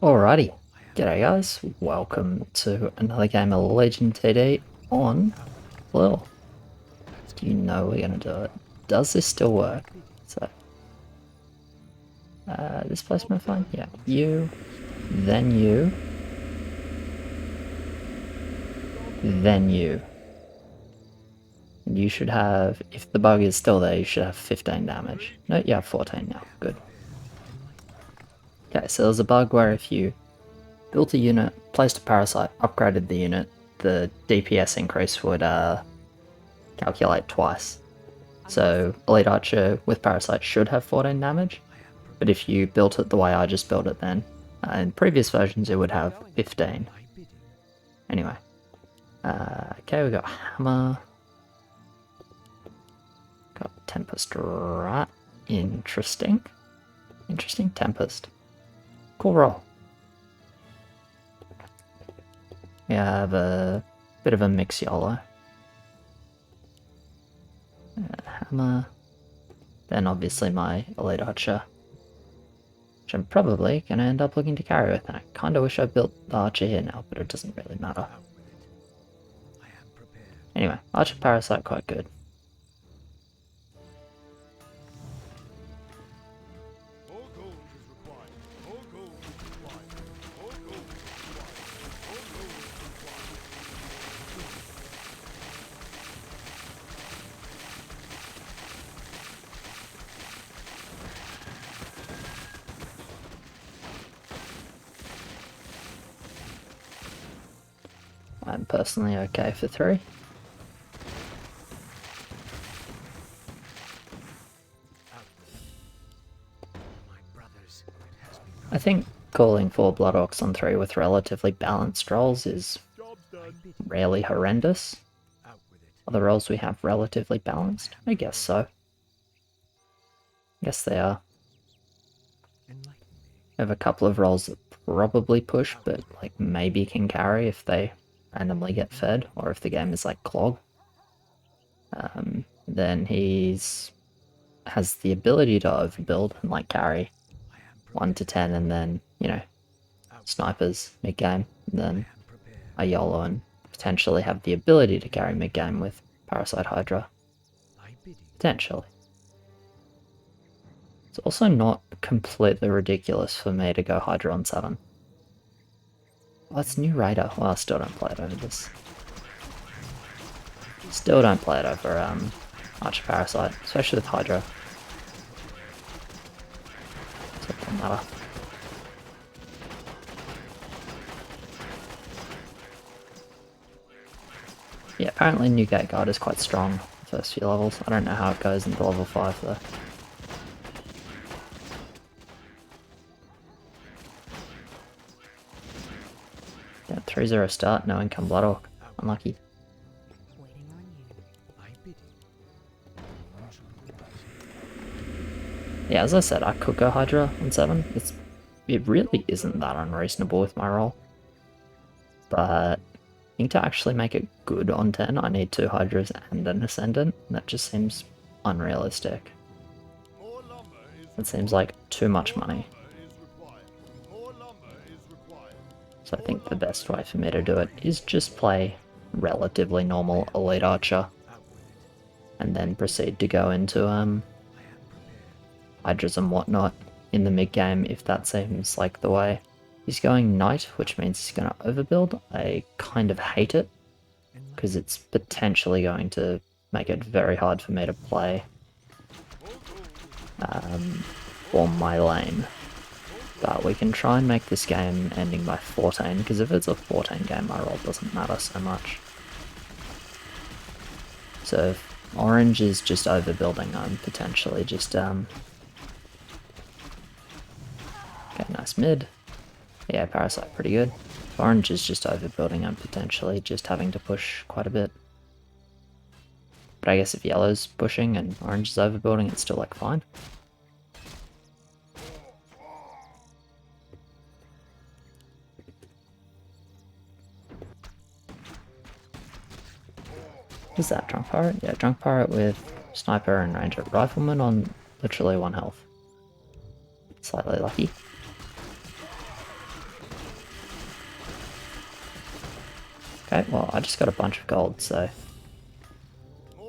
Alrighty, g'day guys, welcome to another game of Legend TD on LIHL. Do you know we're gonna do it? Does this still work? So, this placement fine? Yeah, you, then you, then you. And you should have, if the bug is still there, you should have 15 damage. No, you have 14 now, good. Okay, so there's a bug where if you built a unit, placed a parasite, upgraded the unit, the DPS increase would calculate twice. So Elite Archer with Parasite should have 14 damage, but if you built it the way I just built it then, in previous versions it would have 15. Anyway, okay, we got Hammer, got Tempest, right? Interesting. Interesting, Tempest. Cool roll. We have a bit of a mix YOLO. Hammer, then obviously my Elite Archer, which I'm probably going to end up looking to carry with. And I kind of wish I built the Archer here now, but it doesn't really matter. Anyway, Archer Parasite quite good. I'm personally okay for 3. I think calling 4 Blood Orcs on 3 with relatively balanced rolls is rarely horrendous. Are the rolls we have relatively balanced? I guess so. I guess they are. I have a couple of rolls that probably push, but like maybe can carry if they randomly get fed, or if the game is like Clog. Then he's has the ability to overbuild and like carry 1 to 10, and then, you know, snipers mid-game, and then a YOLO and potentially have the ability to carry mid-game with Parasite Hydra. Potentially. It's also not completely ridiculous for me to go Hydra on 7. Oh, it's New Raider. Well, I still don't play it over this. Still don't play it over Archer Parasite, especially with Hydra. So it doesn't matter. Yeah, apparently New Gate Guard is quite strong the first few levels. I don't know how it goes into level 5 though. Yeah, 3-0 start, no income Blood Orc. Unlucky. Yeah, as I said, I could go Hydra on 7. It really isn't that unreasonable with my roll. But I think to actually make it good on 10, I need 2 Hydras and an Ascendant. That just seems unrealistic. It seems like too much money. So I think the best way for me to do it is just play relatively normal Elite Archer, and then proceed to go into Hydras and whatnot in the mid-game if that seems like the way. He's going Knight, which means he's going to overbuild. I kind of hate it, because it's potentially going to make it very hard for me to play for my lane. But we can try and make this game ending by 14, because if it's a 14 game, my roll doesn't matter so much. So if Orange is just overbuilding, I'm potentially just okay, nice mid. Yeah, Parasite pretty good. If Orange is just overbuilding, I'm potentially just having to push quite a bit. But I guess if Yellow's pushing and Orange is overbuilding, it's still like fine. Is that Drunk Pirate? Yeah, Drunk Pirate with Sniper and Ranger Rifleman on literally 1 health. Slightly lucky. Okay, well, I just got a bunch of gold, so I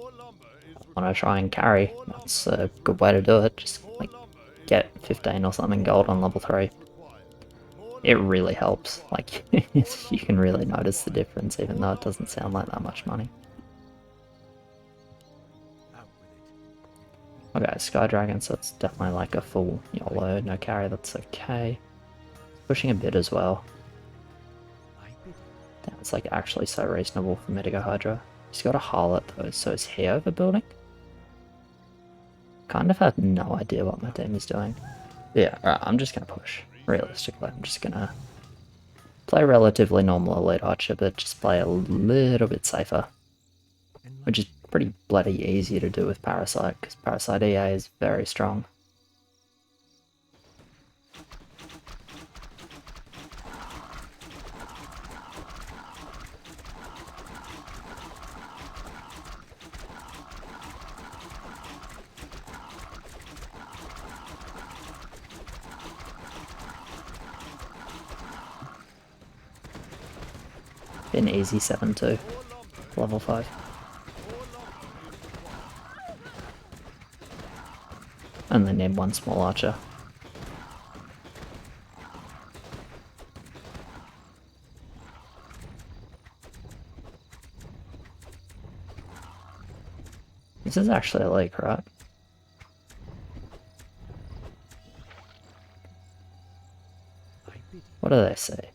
want to try and carry. That's a good way to do it. Just like get 15 or something gold on level 3. It really helps. Like, you can really notice the difference, even though it doesn't sound like that much money. Okay, Sky Dragon, so it's definitely like a full YOLO, no carry, that's okay. Pushing a bit as well. Damn, it's like actually so reasonable for me to go Hydra. He's got a Harlot though, so is he overbuilding? Kind of have no idea what my team is doing. Yeah, alright, I'm just gonna push. Realistically, I'm just gonna play relatively normal Elite Archer, but just play a little bit safer. Which is pretty bloody easy to do with Parasite, because Parasite EA is very strong. Been easy 7-2, level 5. Only need one small archer. This is actually a leak, right? What do they say?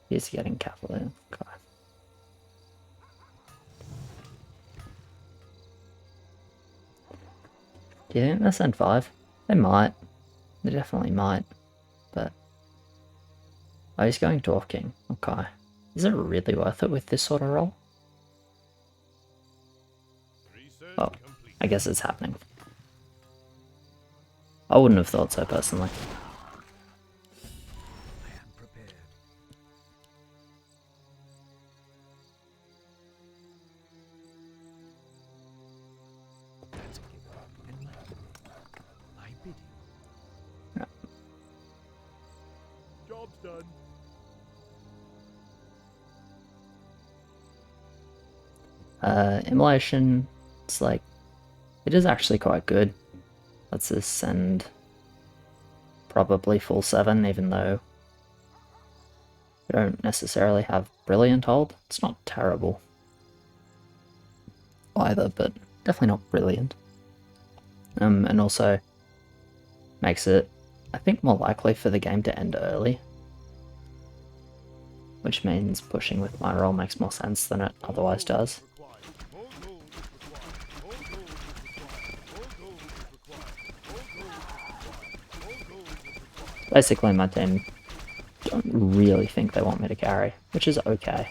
He's getting capital in. Okay. Do you think they'll send 5? They might. They definitely might. But... oh, he's going Dwarf King. Okay. Is it really worth it with this sort of roll? Oh, I guess it's happening. I wouldn't have thought so personally. Job's done. Immolation, it's like, it is actually quite good. Let's just send probably full 7, even though we don't necessarily have Brilliant Hold. It's not terrible either, but definitely not brilliant. And also makes it, I think, more likely for the game to end early. Which means pushing with my roll makes more sense than it otherwise does. Basically, my team don't really think they want me to carry, which is okay.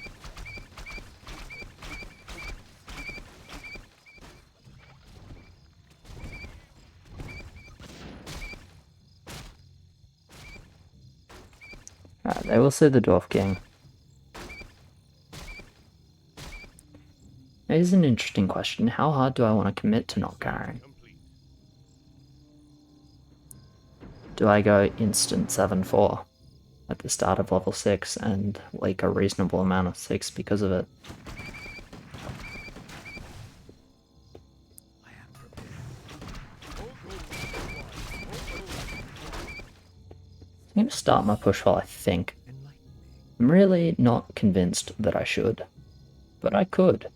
Alright, they will see the Dwarf King. Here's an interesting question. How hard do I want to commit to not carrying? Do I go instant 7-4 at the start of level 6 and leak a reasonable amount of 6 because of it? I'm going to start my push while I think. I'm really not convinced that I should, but I could.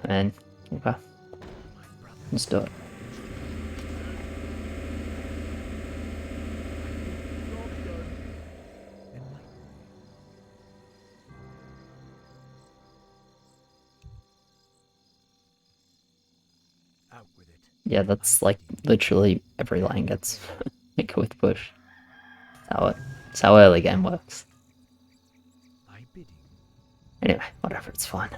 And okay, let's do it. Yeah, that's like literally every lane gets hit with push. That's how early game works. Anyway, whatever, it's fine.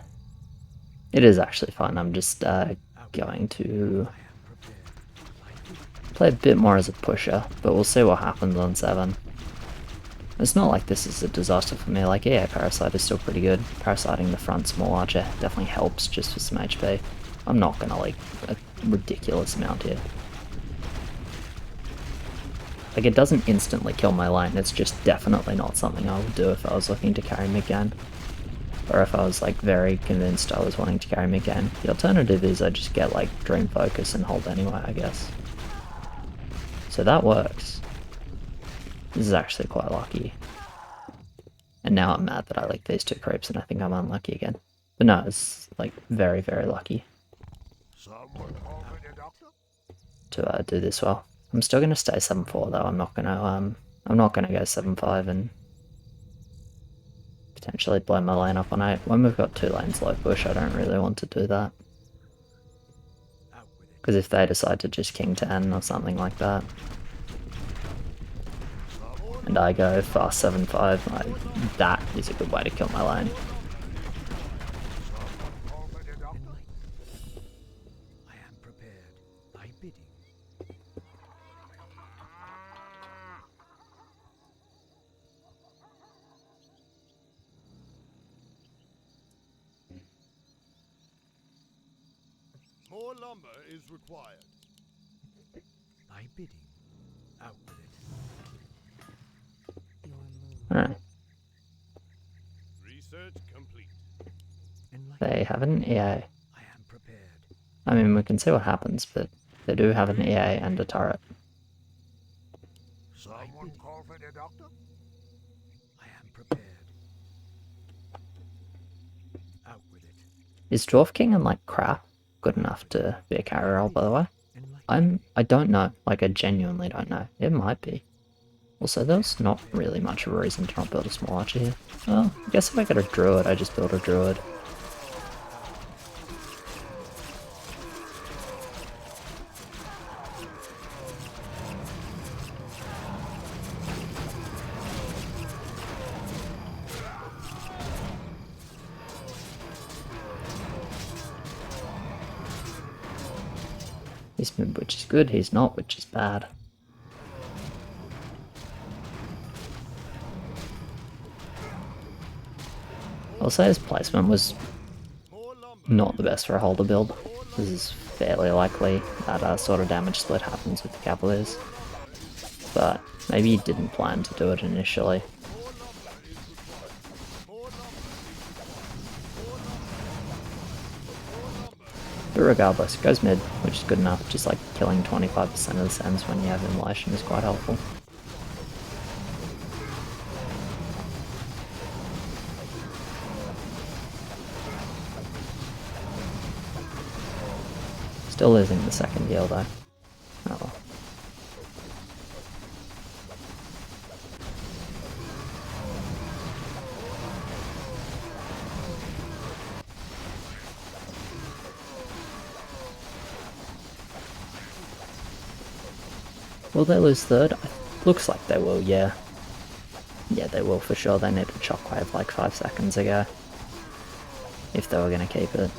It is actually fun. I'm just going to play a bit more as a pusher, but we'll see what happens on 7. It's not like this is a disaster for me, like yeah, Parasite is still pretty good. Parasiting the front small archer definitely helps just for some HP. I'm not gonna like a ridiculous amount here. Like it doesn't instantly kill my lane, it's just definitely not something I would do if I was looking to carry mid game. Or if I was like very convinced I was wanting to carry mid game. The alternative is I just get like Dream Focus and hold anyway, I guess. So that works. This is actually quite lucky. And now I'm mad that I like these two creeps and I think I'm unlucky again. But no, it's like very, very lucky to do this well. I'm still gonna stay 7-4 though. I'm not gonna go 7-5 and potentially blow my lane up on 8. When we've got 2 lanes low push, I don't really want to do that. Because if they decide to just king 10 or something like that, and I go fast 7-5, that is a good way to kill my lane. More lumber is required. By bidding, out with it. Alright. Research complete. They have an EA. I am prepared. I mean, we can see what happens, but they do have an EA and a turret. Someone call for the doctor? I am prepared. Out with it. Is Dwarf King and like crap good enough to be a carry role, by the way? I don't know. Like, I genuinely don't know. It might be. Also, there's not really much of a reason to not build a small archer here. Well, I guess if I get a druid, I just build a druid. He's mid, which is good, he's not, which is bad. I'll say his placement was not the best for a holder build. This is fairly likely that sort of damage split happens with the Cavaliers. But maybe he didn't plan to do it initially. But regardless, it goes mid, which is good enough. Just like killing 25% of the sends when you have immolation is quite helpful. Still losing the second deal though. Oh well. Will they lose third? Looks like they will, yeah. Yeah, they will for sure. They needed a shockwave like 5 seconds ago. If they were going to keep it.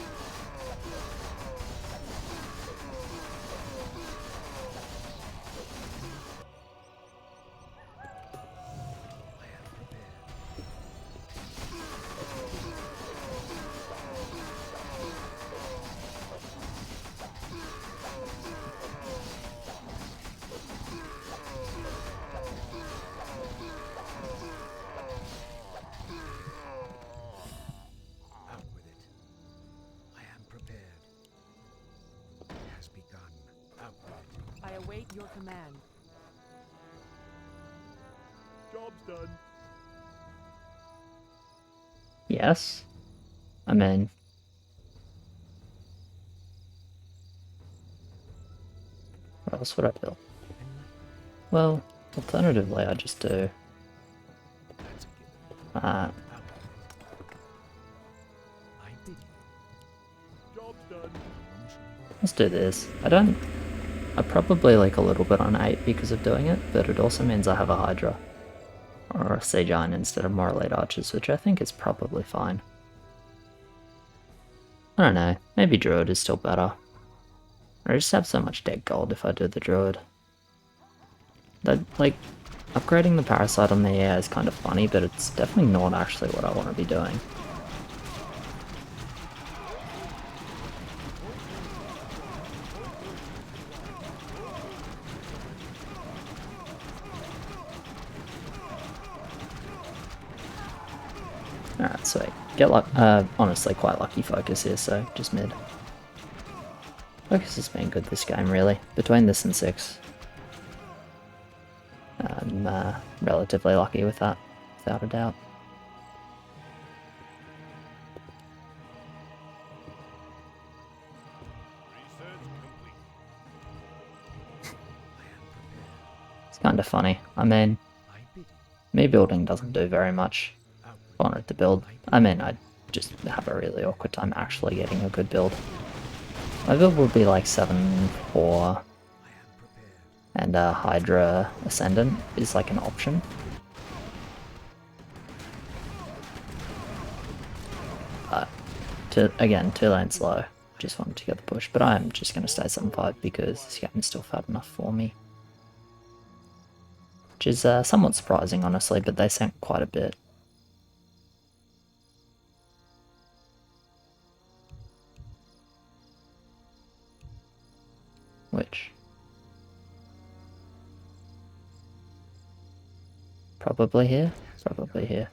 Await your command. Job's done. Yes. I mean... what else would I build? Well, alternatively I just do... Job's done. let's do this. I probably like a little bit on 8 because of doing it, but it also means I have a Hydra. Or a Sea Giant instead of more elite archers, which I think is probably fine. I don't know, maybe Druid is still better. I just have so much dead gold if I do the Druid. That, like, Upgrading the Parasite on the air is kind of funny, but it's definitely not actually what I want to be doing. Alright, sweet. Get honestly quite lucky focus here, so just mid. Focus has been good this game, really. Between this and 6. I'm relatively lucky with that, without a doubt. Research complete. It's kind of funny. I mean, Thy bidding. me building doesn't do very much. I wanted to build. I mean, I just have a really awkward time actually getting a good build. My build would be like 7-4, I am prepared. and Hydra Ascendant is like an option. Again, 2 lanes low. Just wanted to get the push, but I'm just going to stay 7-5 because this game is still fat enough for me. Which is somewhat surprising, honestly, but they sank quite a bit. Which? Probably here? Probably here.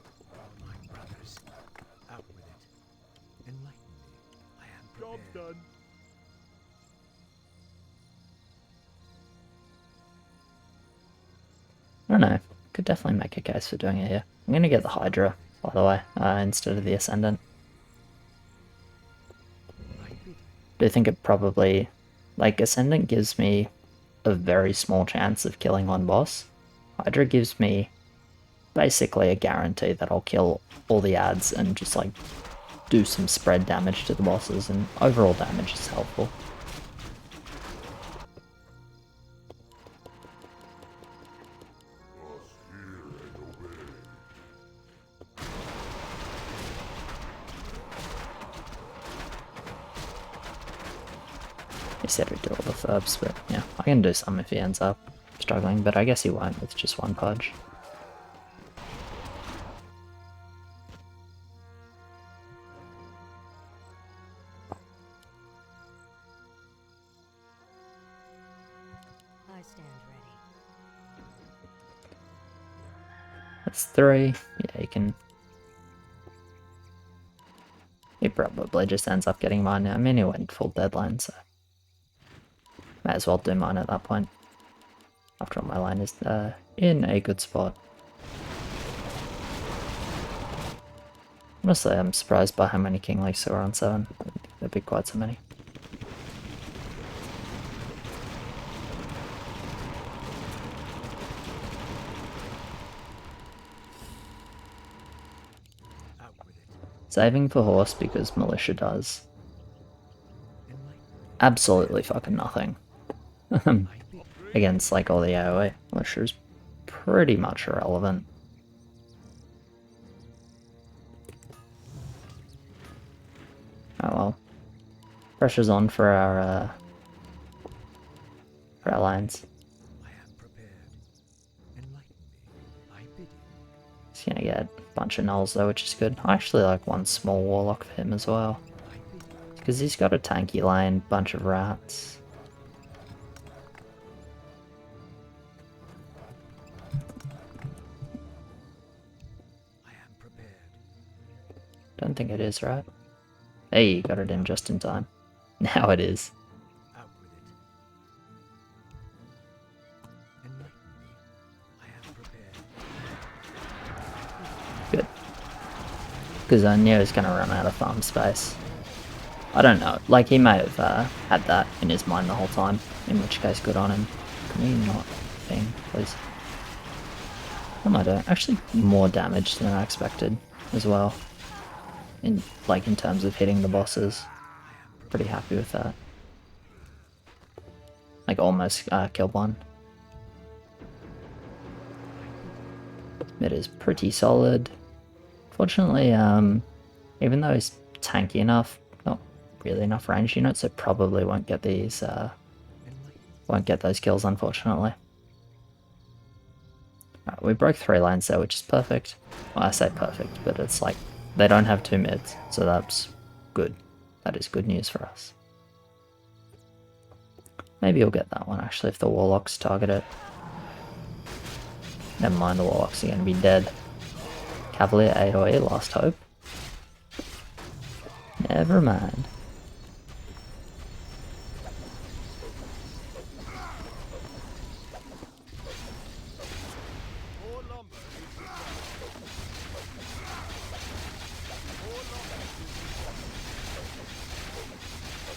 My brothers, out with it. Enlighten me. I am Job's prepared. done. I don't know. Could definitely make a case for doing it here. I'm going to get the Hydra, by the way, instead of the Ascendant. Thy bidding. Do you think it probably... Like, Ascendant gives me a very small chance of killing one boss. Hydra gives me basically a guarantee that I'll kill all the ads and just, like, do some spread damage to the bosses, and overall damage is helpful. He said we'd do all the furbs, but yeah, I can do some if he ends up struggling, but I guess he won't with just 1 pudge. I stand ready. That's 3. Yeah, he can... He probably just ends up getting mine now. I mean, he went full deadline, so... Might as well do mine at that point. After all, my line is in a good spot. Honestly, I'm surprised by how many King Leafs are on 7. I didn't think there'd be quite so many. Out with it. Saving for horse because militia does Enlighten me. absolutely fucking nothing. Thy bidding. Against like all the AoE. Militia is pretty much irrelevant. Oh well. Pressure's on for our lines. I am prepared. Enlighten me. Thy bidding. He's gonna get a bunch of nulls though, which is good. I actually like 1 small warlock for him as well. Thy bidding. Because he's got a tanky lane, bunch of rats. I am prepared. Don't think it is, right? Hey, got it in just in time. Now it is. Out with it. Enlighten me. I am prepared. Good. Because I knew he was going to run out of farm space. I don't know. Like, he may have had that in his mind the whole time. In which case, good on him. Can he not ping, please? What am I doing? Actually, more damage than I expected as well. In terms of hitting the bosses. Pretty happy with that. Like, almost killed one. Mid is pretty solid. Fortunately, even though he's tanky enough, not really enough range units, so probably won't get these, won't get those kills, unfortunately. Right, we broke 3 lanes there, which is perfect. Well, I say perfect, but it's like they don't have 2 mids, so that's good. That is good news for us. Maybe you'll get that one actually if the warlocks target it. Never mind, the warlocks are going to be dead. Cavalier 8 or 8, last hope. Never mind. More lumber is required. More lumber is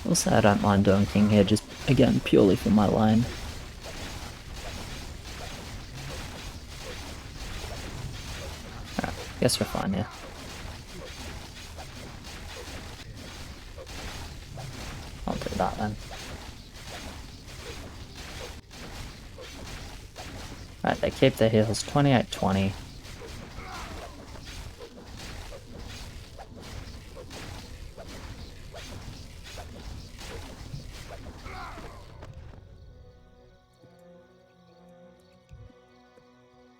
required. Also, I don't mind doing king here, just again purely for my lane. Alright, guess we're fine here. I'll do that then. Right, they keep their heals 28-20.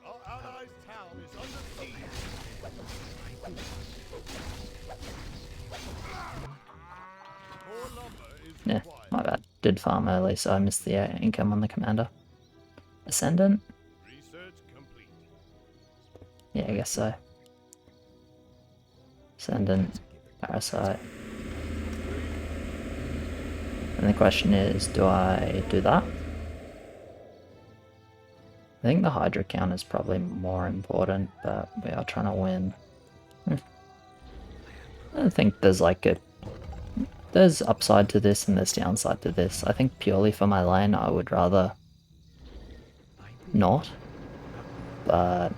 Our allies' town is under siege. More lumber is Yeah, required. my bad. Did farm early, so I missed the income on the commander. Ascendant? Research complete. Yeah, I guess so. Ascendant, Parasite. And the question is, do I do that? I think the Hydra count is probably more important, but we are trying to win. I don't think there's like a... There's upside to this and there's downside to this. I think purely for my lane, I would rather not. But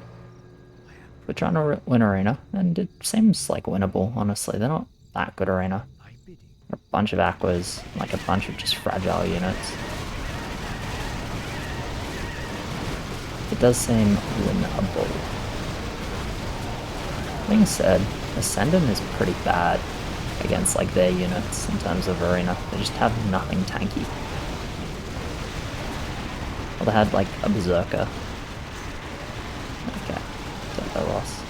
we're trying to win arena, and it seems like winnable, honestly. They're not that good arena. A bunch of aquas, like a bunch of just fragile units. It does seem winnable. Being said, Ascendant is pretty bad against like their units in terms of arena. They just have nothing tanky. Well, they had like a berserker. Okay, so they lost.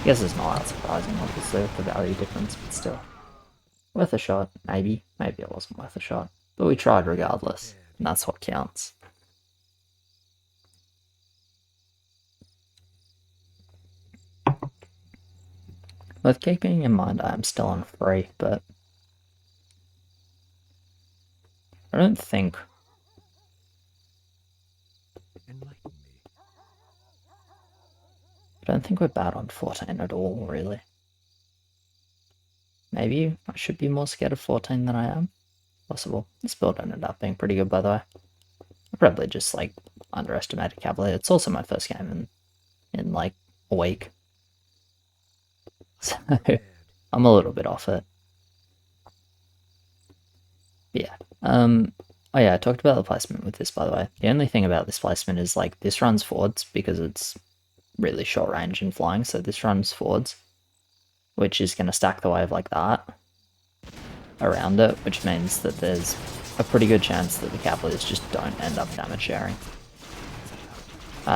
I guess it's not that surprising, obviously, with the value difference, but still. Worth a shot, maybe. Maybe it wasn't worth a shot. But we tried regardless, and that's what counts. With keeping in mind I am still on free, but I don't think... I don't think we're bad on 14 at all, really. Maybe I should be more scared of 14 than I am. Possible. This build ended up being pretty good, by the way. I probably just, like, underestimated Cavalier. It's also my first game in like, a week. So, I'm a little bit off it. But yeah. Oh yeah, I talked about the placement with this, by the way. The only thing about this placement is, like, this runs forwards because it's really short range and flying, so this runs forwards, which is going to stack the wave like that around it, which means that there's a pretty good chance that the Cavaliers just don't end up damage sharing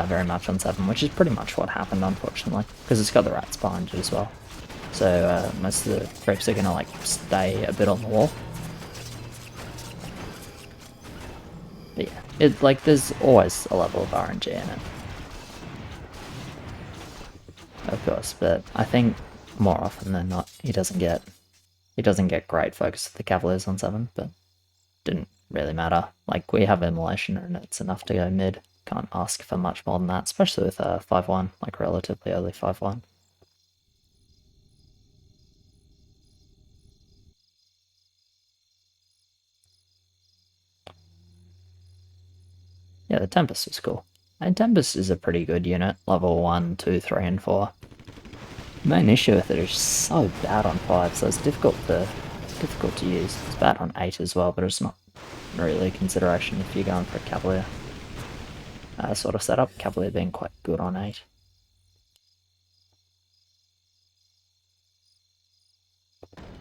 very much on 7, which is pretty much what happened, unfortunately, because it's got the rats behind it as well. So most of the creeps are going to like stay a bit on the wall. But yeah, it like there's always a level of RNG in it, of course, but I think more often than not he doesn't get great focus with the Cavaliers on 7, but didn't really matter. Like, we have immolation and it's enough to go mid. Can't ask for much more than that, especially with 5-1, like relatively early 5-1. Yeah, the Tempest is cool. And Tempest is a pretty good unit, level 1, 2, 3, and 4. The main issue with it is so bad on 5, so it's difficult to use. It's bad on 8 as well, but it's not really a consideration if you're going for a Cavalier sort of setup. Cavalier being quite good on 8.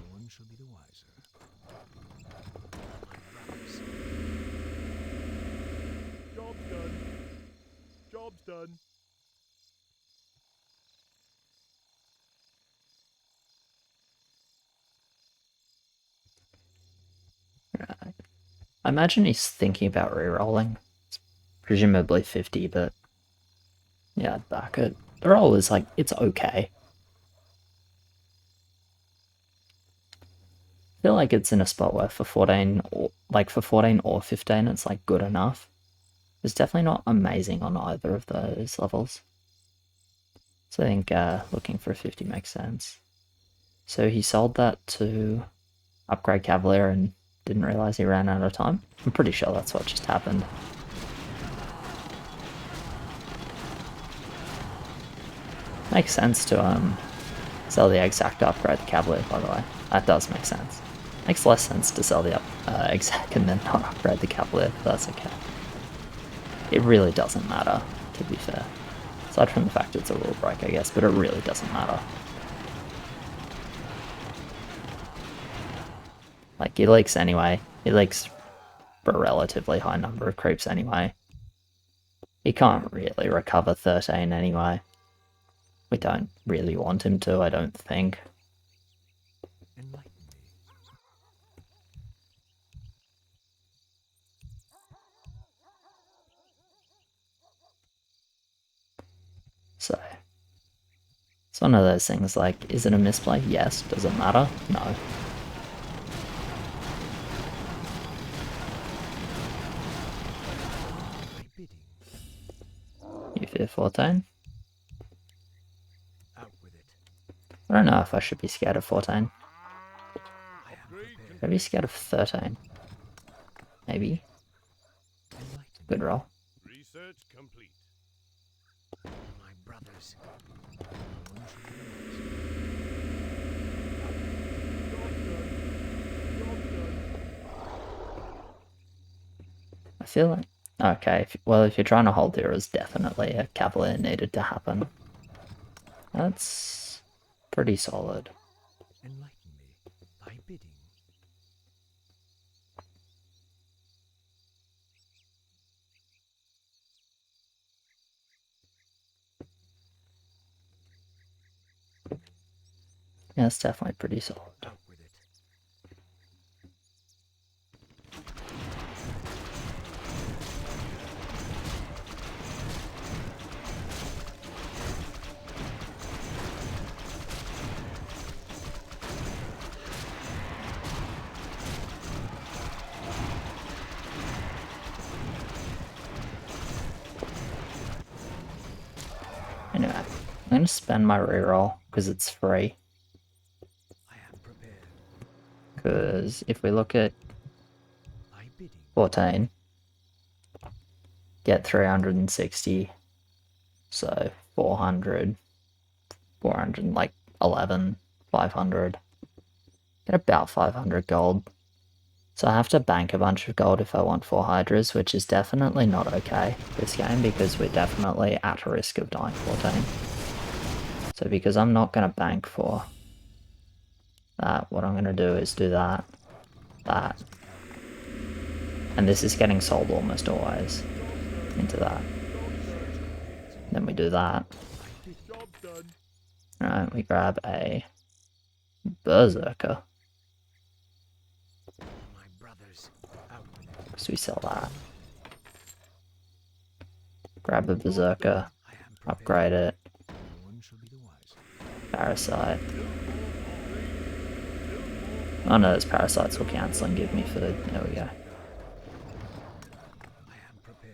One shall be the wiser. Job's done. Job's done. imagine he's thinking about re-rolling. It's presumably 50, but yeah, I'd back it. The roll is like, it's okay. I feel like it's in a spot where for 14 or for 14 or 15 it's like good enough. It's definitely not amazing on either of those levels. So I think looking for a 50 makes sense. So he sold that to upgrade Cavalier and didn't realize he ran out of time. I'm pretty sure that's what just happened. Makes sense to sell the exec to upgrade the Cavalier, by the way. That does make sense. Makes less sense to sell the exec and then not upgrade the Cavalier, but that's okay. It really doesn't matter, to be fair. Aside from the fact it's a rule break, I guess, but it really doesn't matter. Like, he leaks anyway. He leaks for a relatively high number of creeps anyway. He can't really recover 13 anyway. We don't really want him to, I don't think. Enlighten me. So, it's one of those things like, is it a misplay? Yes. Does it matter? No. My bidding. You fear 14? Out with it. I don't know if I should be scared of 14. I am Upgrade prepared. Should I be scared of 13? Maybe. Enlighten Good roll. research complete. my brothers. One should be I feel like... Okay, well, if you're trying to hold there is definitely a Cavalier needed to happen. That's pretty solid. Enlighten me. Thy bidding. Yeah, it's definitely pretty solid. Out with it. Anyway, I'm going to spend my reroll because it's free. I am prepared. Because if we look at Thy bidding. 14, get 360, so 400, 400, like 11, 500, get about 500 gold. So I have to bank a bunch of gold if I want 4 Hydras, which is definitely not okay this game because we're definitely at risk of dying 14. So because I'm not going to bank for that, what I'm going to do is do that, that, and this is getting sold almost always into that. Then we do that. Job done. Alright, we grab a Berserker, My brothers. Out with it. so we sell that. Grab a Berserker, I am prepared. upgrade it, No one shall be the wiser. Parasite. Oh no, those Parasites will cancel and give me food. There we go. I am prepared.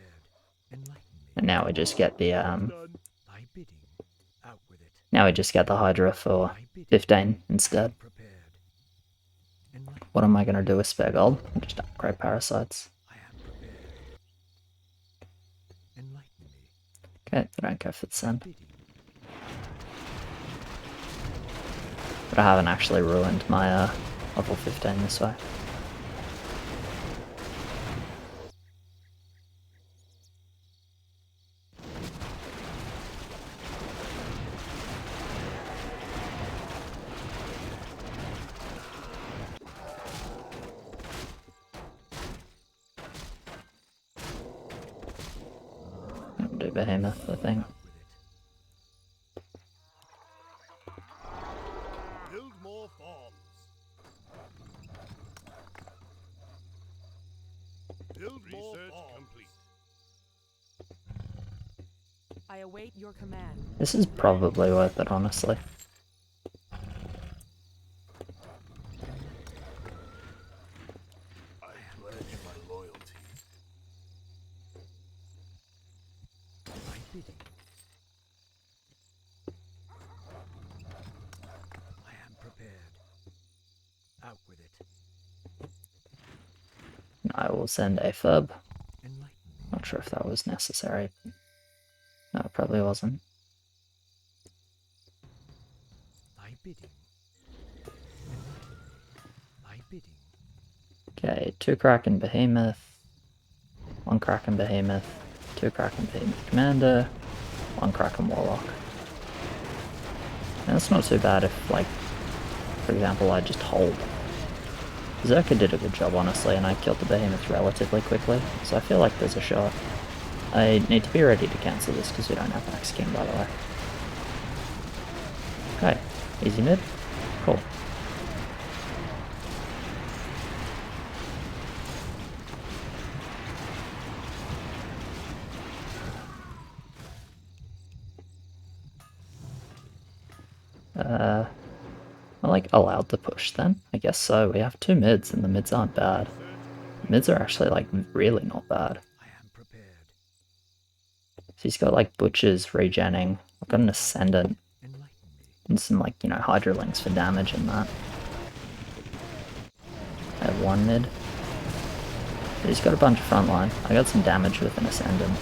Enlighten me. And now we just get the Done. Thy bidding. Out with it. now we just get the Hydra for Thy bidding. 15 instead. Prepared. Enlighten. What am I gonna do with spare gold? Just upgrade Parasites. I am prepared. Enlighten me. Okay, they don't go for the send. Bidding. But I haven't actually ruined my level 15 this way. I'll do Behemoth, I think. Out with it. Build more farms. Build research complete. I await your command. This is probably worth it, honestly. I pledge my loyalty. My bidding. I am prepared. Out with it. I will send a furb. Enlighten me. Not sure if that was necessary. No, it probably wasn't. My bidding. My bidding. Okay, 2 Kraken Behemoth, 1 Kraken Behemoth, 2 Kraken Behemoth Commander, 1 Kraken Warlock. And that's not too bad if, like, for example, I just hold. Berserker did a good job, honestly, and I killed the Behemoth relatively quickly, so I feel like there's a shot. I need to be ready to cancel this because we don't have Axe King, by the way. Okay, easy mid. Cool. Am I, like, allowed to push then? I guess so. We have 2 mids, and the mids aren't bad. The mids are actually, like, really not bad. I am prepared. So he's got, like, Butchers regenning. I've got an Ascendant Enlighten me. and some, like, you know, Hydrolinks for damage and that. I have 1 mid. But he's got a bunch of frontline. I got some damage with an Ascendant.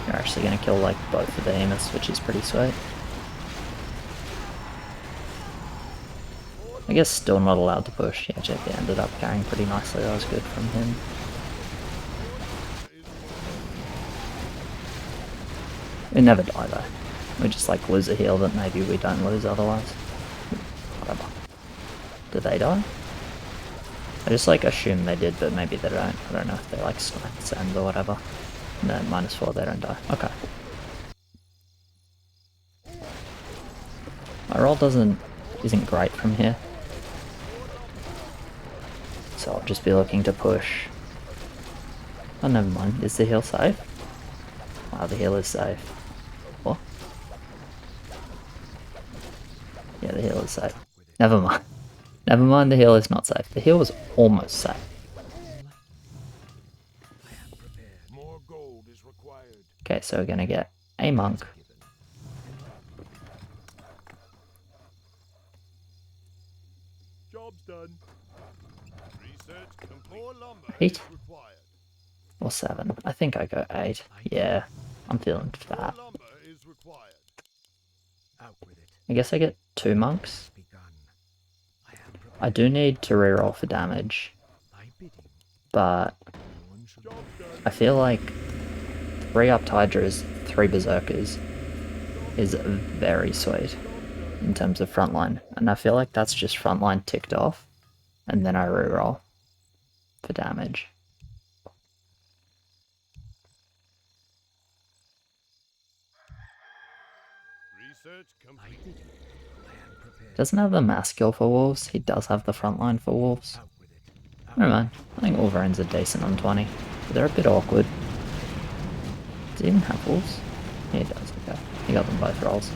You're actually going to kill, like, both the behemoths, which is pretty sweet. I guess still not allowed to push. Yeah, JP ended up carrying pretty nicely. That was good from him. We never die though. We just like lose a heal that maybe we don't lose otherwise. Whatever. Did they die? I just like assume they did, but maybe they don't. I don't know if they're like strength ends or whatever. And then -4 they don't die. Okay. My roll isn't great from here. So I'll just be looking to push. Oh, never mind. Is the heal safe? Wow, the heal is safe. What? Yeah, the heal is safe. Never mind. Never mind, the heal is not safe. The heal was almost safe. More gold is required. Okay, so we're gonna get a monk. Job's done. Research complete. More lumber 8 is required. or 7. I think I go 8. Yeah, I'm feeling fat. More lumber is required. Out with it. I guess I get 2 monks. Begun. I am prepared. I do need to reroll for damage, My bidding. but No one shall Job's done. I feel like 3 upped Hydras, 3 Berserkers is very sweet in terms of frontline. And I feel like that's just frontline ticked off, and then I reroll for damage. Research My complete. bidding. I am prepared. Doesn't have the mass skill for wolves, he does have the frontline for wolves. Out with it. Never mind, I think Wolverines are decent on 20, but they're a bit awkward. Does he even have wolves? Yeah, he does, okay. He got them both rolls.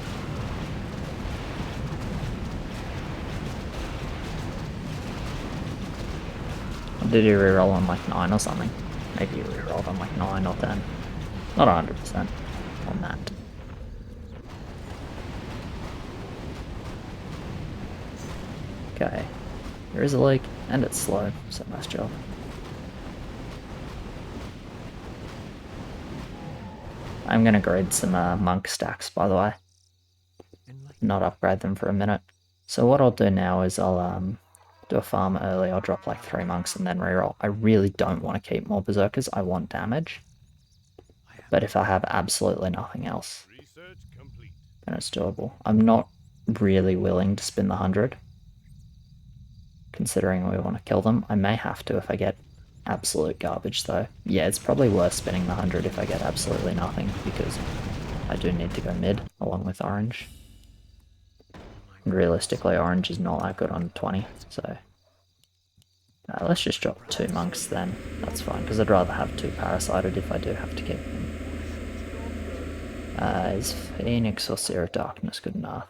Or did he reroll on like 9 or something? Maybe he rerolled on like 9 or 10. Not 100% on that. Okay, there is a leak, and it's slow, so nice job. I'm gonna grade some monk stacks, by the way. Enlighten. Not upgrade them for a minute. So what I'll do now is I'll do a farm early. I'll drop like 3 monks and then reroll. I really don't want to keep more berserkers. I want damage. But if I have absolutely nothing else, Research complete. then it's doable. I'm not really willing to spin the 100. Considering we want to kill them. I may have to if I get absolute garbage though. Yeah, it's probably worth spinning the 100 if I get absolutely nothing, because I do need to go mid along with orange. And realistically, orange is not that good on 20, so Let's just drop 2 monks then. That's fine, because I'd rather have 2 parasited if I do have to keep them. Is Phoenix or Seer of Darkness good enough?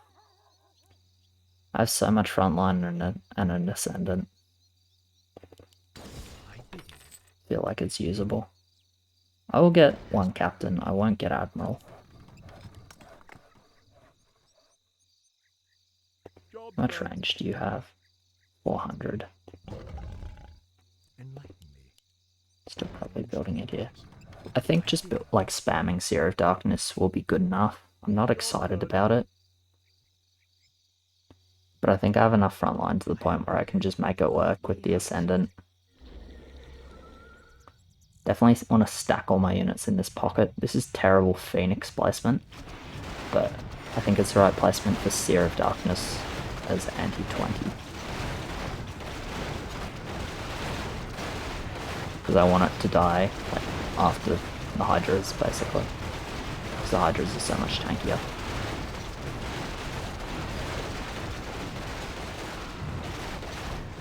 I have so much frontline and an Ascendant. Feel like it's usable. I will get 1 Captain, I won't get Admiral. How much range do you have? 400. Still probably building it here. I think just like spamming Seer of Darkness will be good enough. I'm not excited about it. But I think I have enough frontline to the point where I can just make it work with the Ascendant. Definitely want to stack all my units in this pocket. This is terrible Phoenix placement, but I think it's the right placement for Seer of Darkness as anti-20. Because I want it to die like after the Hydras, basically. Because the Hydras are so much tankier.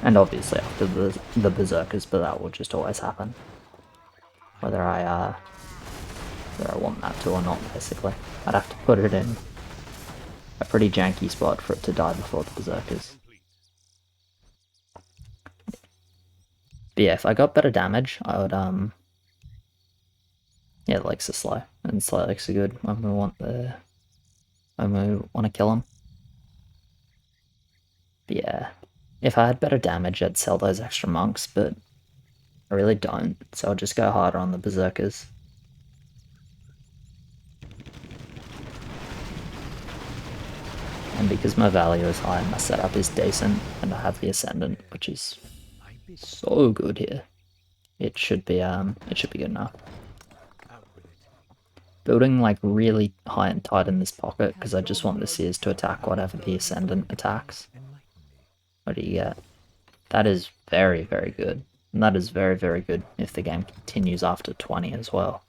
And obviously after the Berserkers, but that will just always happen. Whether I want that to or not, basically. I'd have to put it in a pretty janky spot for it to die before the Berserkers. But yeah, if I got better damage, I would, yeah, the legs are slow, and slow legs are good when we want to kill them. But yeah, if I had better damage, I'd sell those extra monks, but I really don't, so I'll just go harder on the Berserkers. And because my value is high, my setup is decent, and I have the Ascendant, which is so good here. It should be good enough. Building like really high and tight in this pocket, because I just want the Seers to attack whatever the Ascendant attacks. What do you get? That is very, very good. And that is very, very good if the game continues after 20 as well.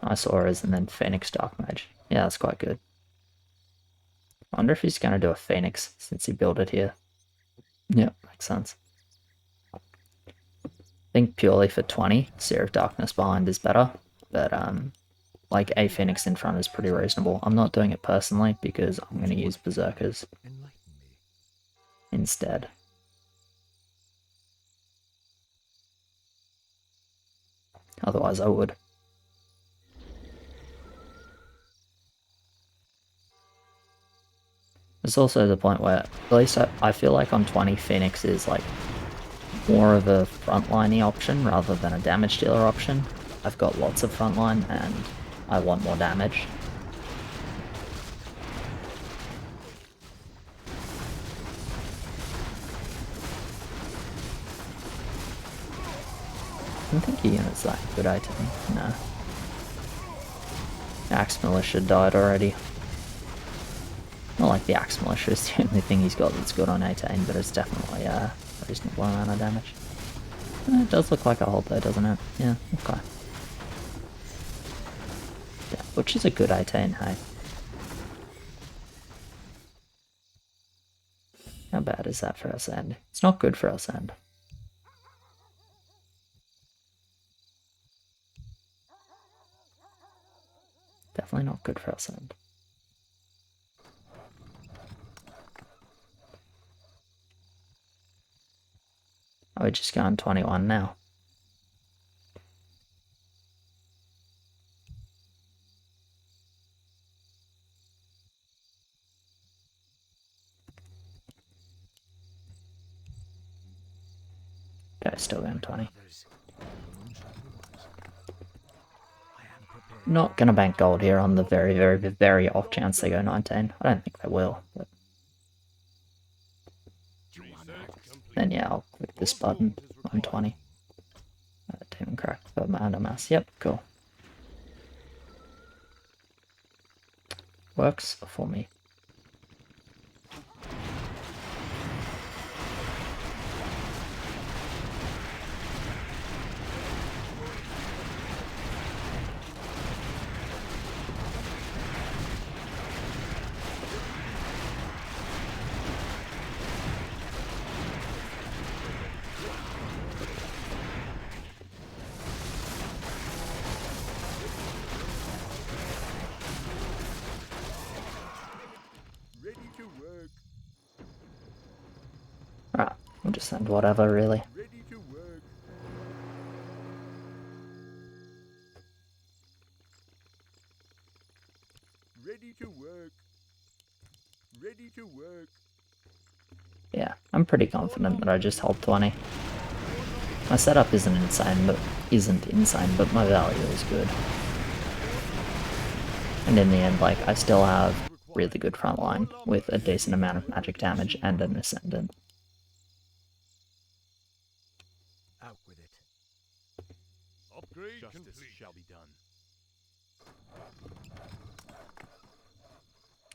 Nice auras and then Phoenix Dark Mage. Yeah, that's quite good. I wonder if he's going to do a Phoenix since he built it here. Yeah, makes sense. I think purely for 20, Seer of Darkness behind is better. But like a Phoenix in front is pretty reasonable. I'm not doing it personally because I'm going to use Berserkers instead. Otherwise I would. There's also the point where, at least I feel like on 20 Phoenix is like more of a frontliney option rather than a damage dealer option. I've got lots of frontline and I want more damage. I don't think your unit's that good item. No. Axe Militia died already. Not like the Axe Militia is the only thing he's got that's good on 18, but it's definitely a reasonable amount of damage. It does look like a hold though, doesn't it? Yeah, okay. Yeah, which is a good 18, hey. How bad is that for us end? It's not good for us end. Definitely not good for us end. Are we just going 21 now? Okay, still going 20. Not gonna bank gold here on the very, very, very off chance they go 19. I don't think they will, but then yeah, I'll click this button on 20. Demon crack for mana mass. Yep, cool. Works for me. just send whatever, really. Ready to work. Ready to work. Ready to work. Yeah, I'm pretty confident that I just hold 20. My setup isn't insane, but my value is good. And in the end, like, I still have really good front line with a decent amount of magic damage and an ascendant. Out with it. Upgrade Justice complete. shall be done.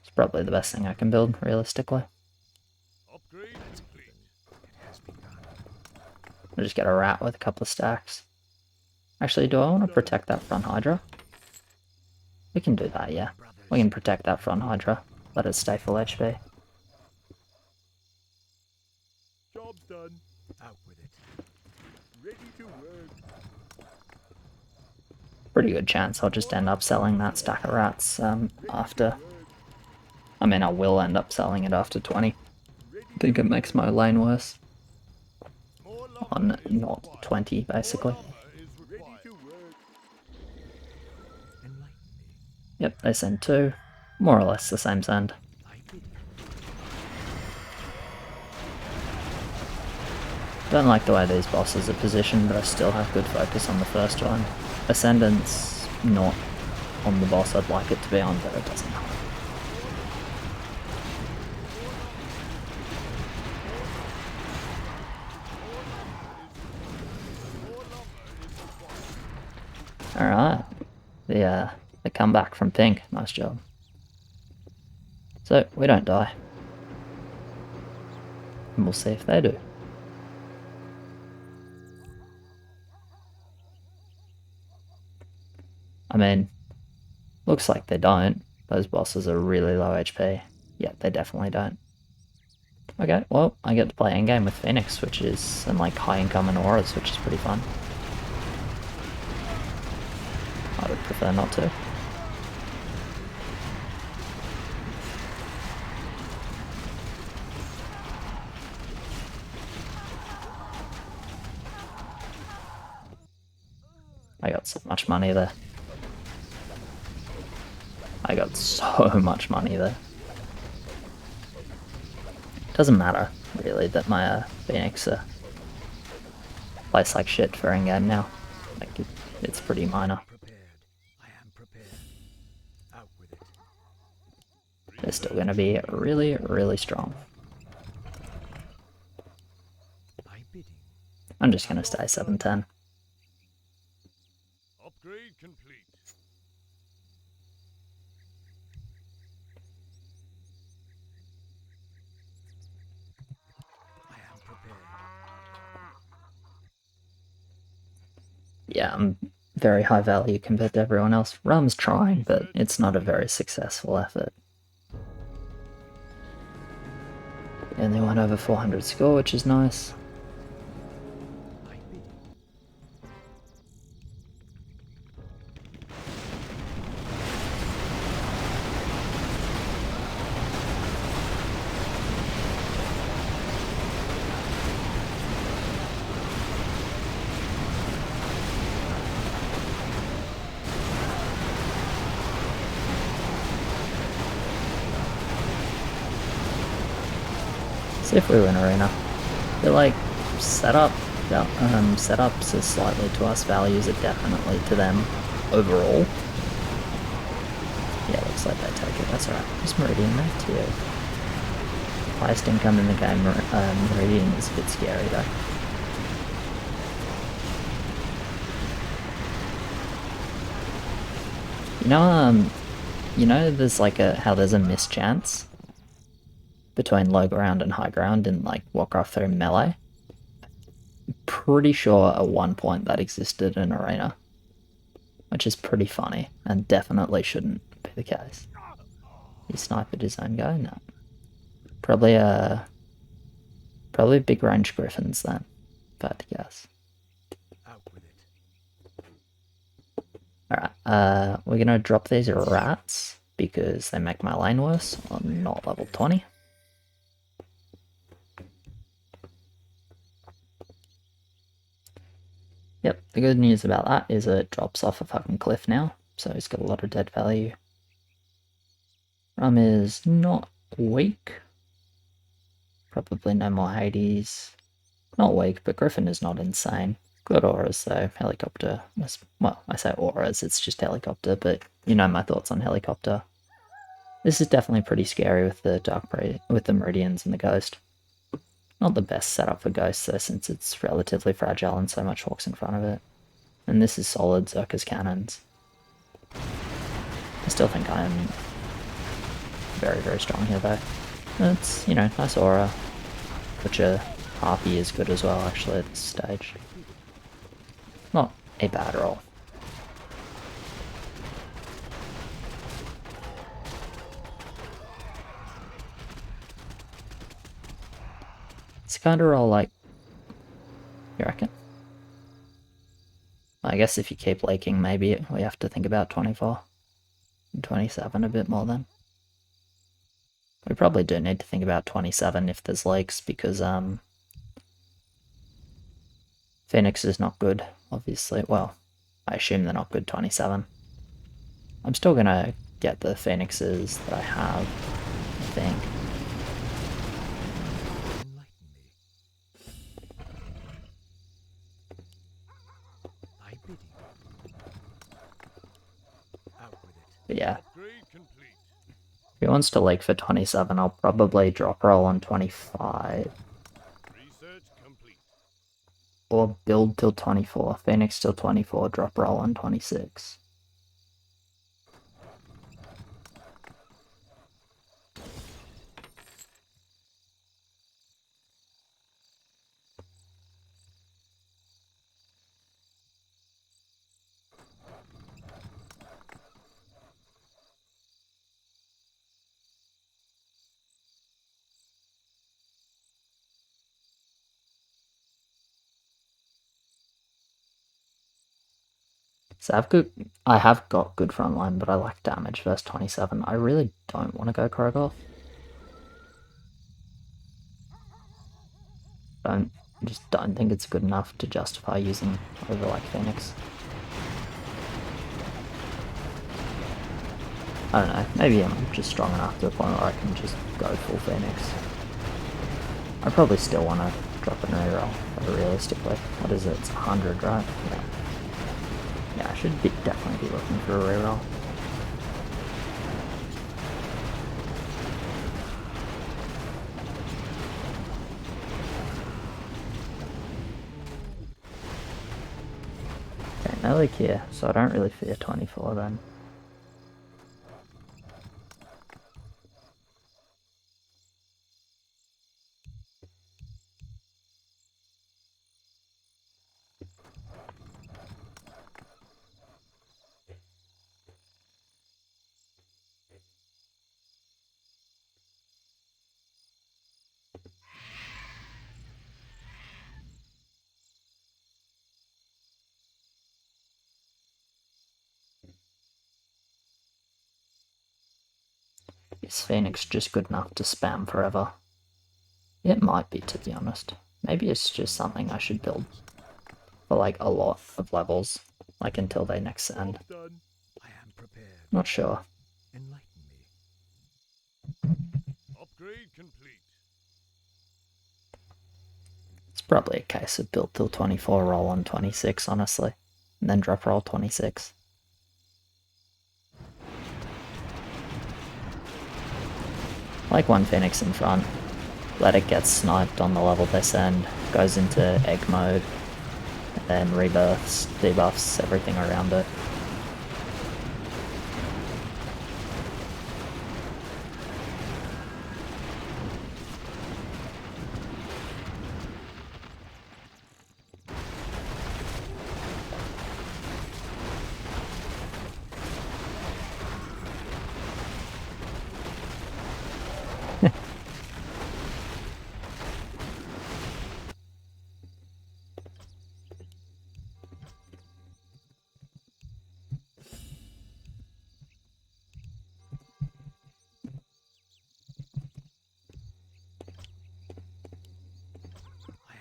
It's probably the best thing I can build, realistically. Upgrade complete. It has begun. I'll just get a rat with a couple of stacks. Actually, do I want to protect that front Hydra? We can do that, yeah. We can protect that front Hydra. Let it stay full HP. Job done. Out with it. Ready to work. Pretty good chance I'll just end up selling that stack of rats after. I mean, I will end up selling it after 20. I think it makes my lane worse. More lumber On is not required. 20, basically. More lumber is ready to work. Enlighten me. Yep, they send 2. More or less the same send. I bid you. Don't like the way these bosses are positioned, but I still have good focus on the first one. Ascendant's not on the boss I'd like it to be on, but it doesn't matter. Alright. The comeback from pink. Nice job. So, we don't die. And we'll see if they do. I mean, looks like they don't. Those bosses are really low HP. Yeah, they definitely don't. Okay, well, I get to play endgame with Phoenix, which is, and like high income and auras, which is pretty fun. I would prefer not to. I got so much money there. I got so much money there. Doesn't matter, really, that my Phoenix plays like shit for endgame now. Like, it's pretty minor. Prepared. I am prepared. Out with it. They're still going to be really, really strong. I bidding. I'm just going to stay 710. Upgrade complete. I am prepared. Yeah, I'm very high value compared to everyone else. Rum's trying, but it's not a very successful effort. And they went over 400 score, which is nice. I bidding. See if we win arena. They're like setups are slightly to us, values are definitely to them overall. Yeah, looks like they take it. That's alright. Just Meridian there too. Highest income in the game. Meridian is a bit scary though. You know, there's like how there's a mischance between low ground and high ground in like Warcraft 3 Melee. Pretty sure at one point that existed in Arena, which is pretty funny and definitely shouldn't be the case. He sniped his own guy? No. Probably big range griffins then, if I had to guess. Out with it. Alright, we're gonna drop these rats because they make my lane worse. I'm not level 20. Yep, the good news about that is it drops off a fucking cliff now, so he's got a lot of dead value. Rum is not weak. Probably no more Hades. Not weak, but Griffin is not insane. Good auras though, helicopter. Well, I say auras, it's just helicopter, but you know my thoughts on helicopter. This is definitely pretty scary with the with the Meridians and the Ghost. Not the best setup for Ghosts though, since it's relatively fragile and so much walks in front of it. And this is solid Zerka's cannons. I still think I am very, very strong here though. It's, you know, nice aura. Butcher Harpy is good as well actually at this stage. Not a bad roll. It's kind of roll like, you reckon? I guess if you keep leaking, maybe we have to think about 24 and 27 a bit more then. We probably do need to think about 27 if there's leaks, because Phoenix is not good, obviously. Well, I assume they're not good 27. I'm still gonna get the Phoenixes that I have, I think. But yeah, Upgrade complete. if he wants to leak for 27, I'll probably drop roll on 25. Research complete. Or build till 24. Phoenix till 24, drop roll on 26. So I have got good frontline, but I like damage versus 27. I really don't want to go Krogoth. Just don't think it's good enough to justify using over like Phoenix. I don't know, maybe I'm just strong enough to the point where I can just go full Phoenix. I probably still want to drop an reroll, but realistically, what is it? It's 100, right? Yeah. Yeah, I should definitely be looking for a reroll. Okay, no leak here, so I don't really fear 24 then. Is Phoenix just good enough to spam forever? It might be, to be honest. Maybe it's just something I should build for like a lot of levels, like until they next send. Done. I am prepared. Not sure. Enlighten me. Upgrade complete. It's probably a case of build till 24, roll on 26, honestly, and then drop roll 26. Like one Phoenix in front, let it get sniped on the level they send, goes into egg mode, and then rebirths, debuffs, everything around it.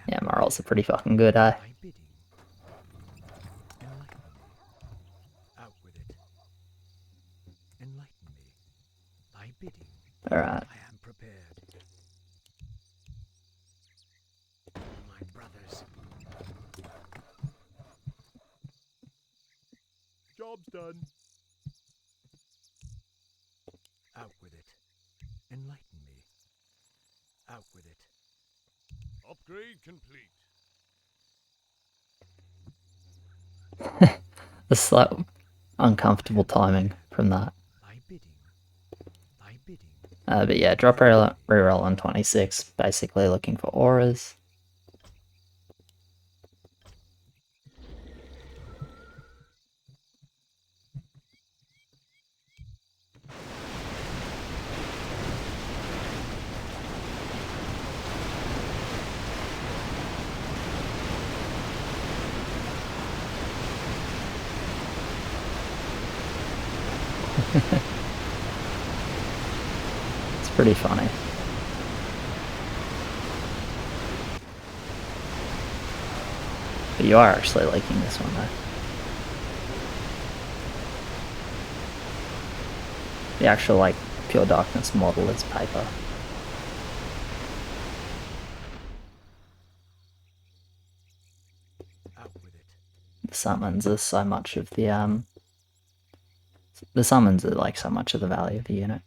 Yeah, morals are pretty fucking good, eh? My bidding. Enlighten me. Thy bidding. Alright. I am prepared. My brothers. Job's done. Out with it. Enlighten me. Out with it. Upgrade complete. The slight uncomfortable timing from that. Thy bidding. Thy bidding. But yeah, drop reroll on 26, basically looking for auras. It's pretty funny. But you are actually liking this one though. The actual like pure darkness model is paper. Out with it. The summons are so much of the summons are like so much of the value of the unit.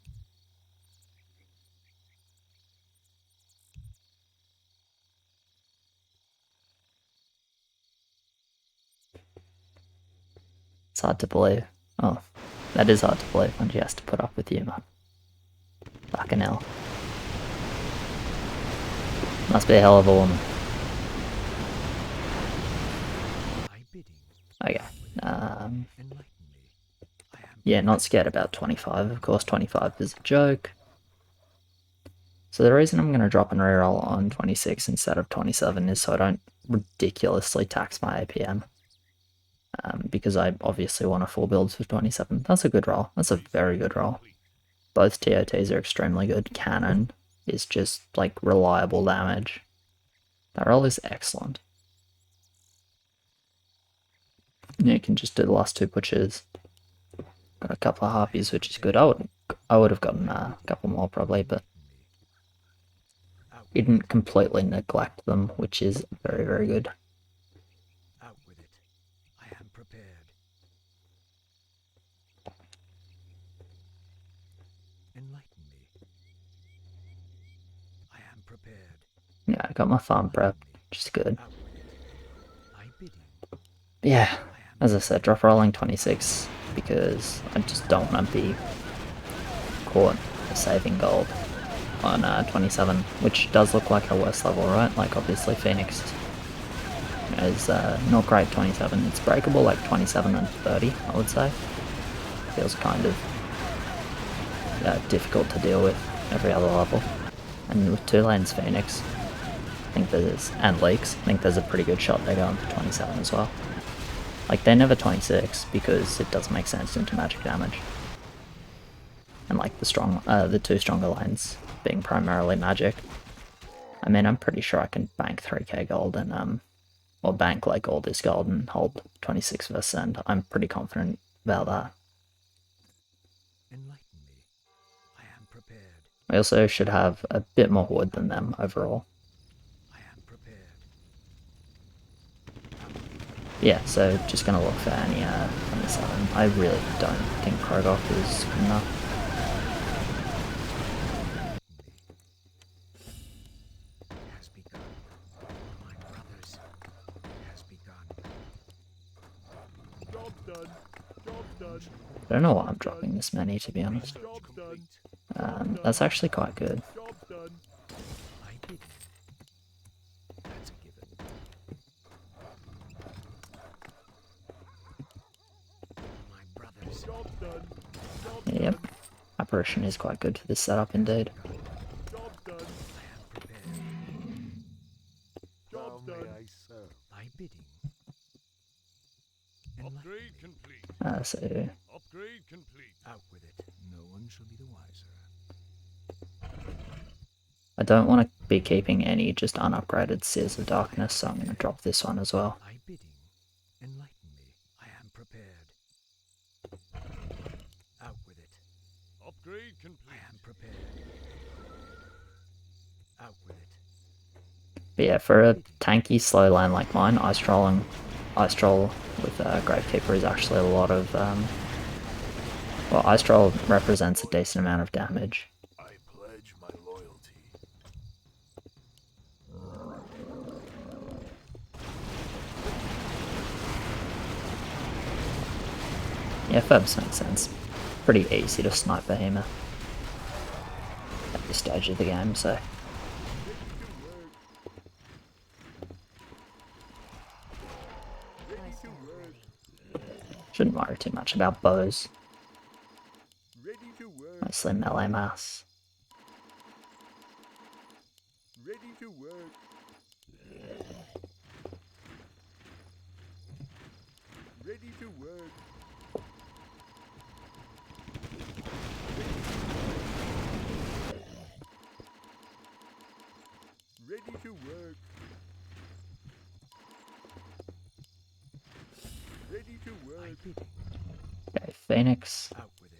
It's hard to believe. Oh, that is hard to believe when she has to put up with you, man. Fucking hell. Must be a hell of a woman. Thy bidding. Okay. Enlighten me. I am Yeah, not scared about 25. Of course, 25 is a joke. So the reason I'm going to drop and reroll on 26 instead of 27 is so I don't ridiculously tax my APM. Because I obviously want a full build for 27. That's a good roll. That's a very good roll. Both TOTs are extremely good. Cannon is just like reliable damage. That roll is excellent. You can just do the last two pushes. Got a couple of harpies, which is good. I would have gotten a couple more probably, but didn't completely neglect them, which is very, very good. out with it. I am prepared. Enlighten me. I am prepared. Yeah, I got my farm prep, which is good. Out with it. Thy bidding. Yeah, as I said, drop rolling 26 because I just don't want to be caught saving gold on 27, which does look like a worse level, right? Like obviously Phoenix is not great 27. It's breakable like 27 and 30, I would say. Feels kind of difficult to deal with every other level. And with 2 lanes Phoenix, I think and Leaks, I think there's a pretty good shot they're going for 27 as well. Like, they're never 26 because it doesn't make sense into magic damage. And like the 2 stronger lanes being primarily magic. I mean, I'm pretty sure I can bank 3k gold and or bank like all this gold and hold 26 versus end. I'm pretty confident about that. Enlighten me. I am prepared. We also should have a bit more wood than them overall. I am prepared. Yeah, so just gonna look for any 27. I really don't think Krogoth is good enough. It has begun. My brothers. It has begun. Job's done. Job's done. I don't know why I'm dropping this many, to be honest. Job's done. That's actually quite good. Job's done. Thy bidding. That's a given. My brothers. Job's done. Job's Yep, done. apparition is quite good for this setup indeed. Job's done. I am prepared. Job's done. Thy bidding. Enlighten Upgrade me. complete. So Upgrade complete. Out with it. No one shall be the wiser. I don't want to be keeping any just unupgraded Seers of Darkness, so I'm going to drop this one as well. Thy bidding. Enlighten me. I am prepared. Out with it. Upgrade complete. I am prepared. Out with it. But yeah, for a tanky slow lane like mine, Ice Troll with Gravekeeper is actually a lot of well, Ice Troll represents a decent amount of damage. I pledge my loyalty. Yeah, Ferbs makes sense. Pretty easy to snipe Behemoth at this stage of the game, so shouldn't worry too much about bows. Ready to work. Mostly melee mass. Ready to work. Ready to work. Ready to work. Ready to work. Okay, Phoenix. Out with it.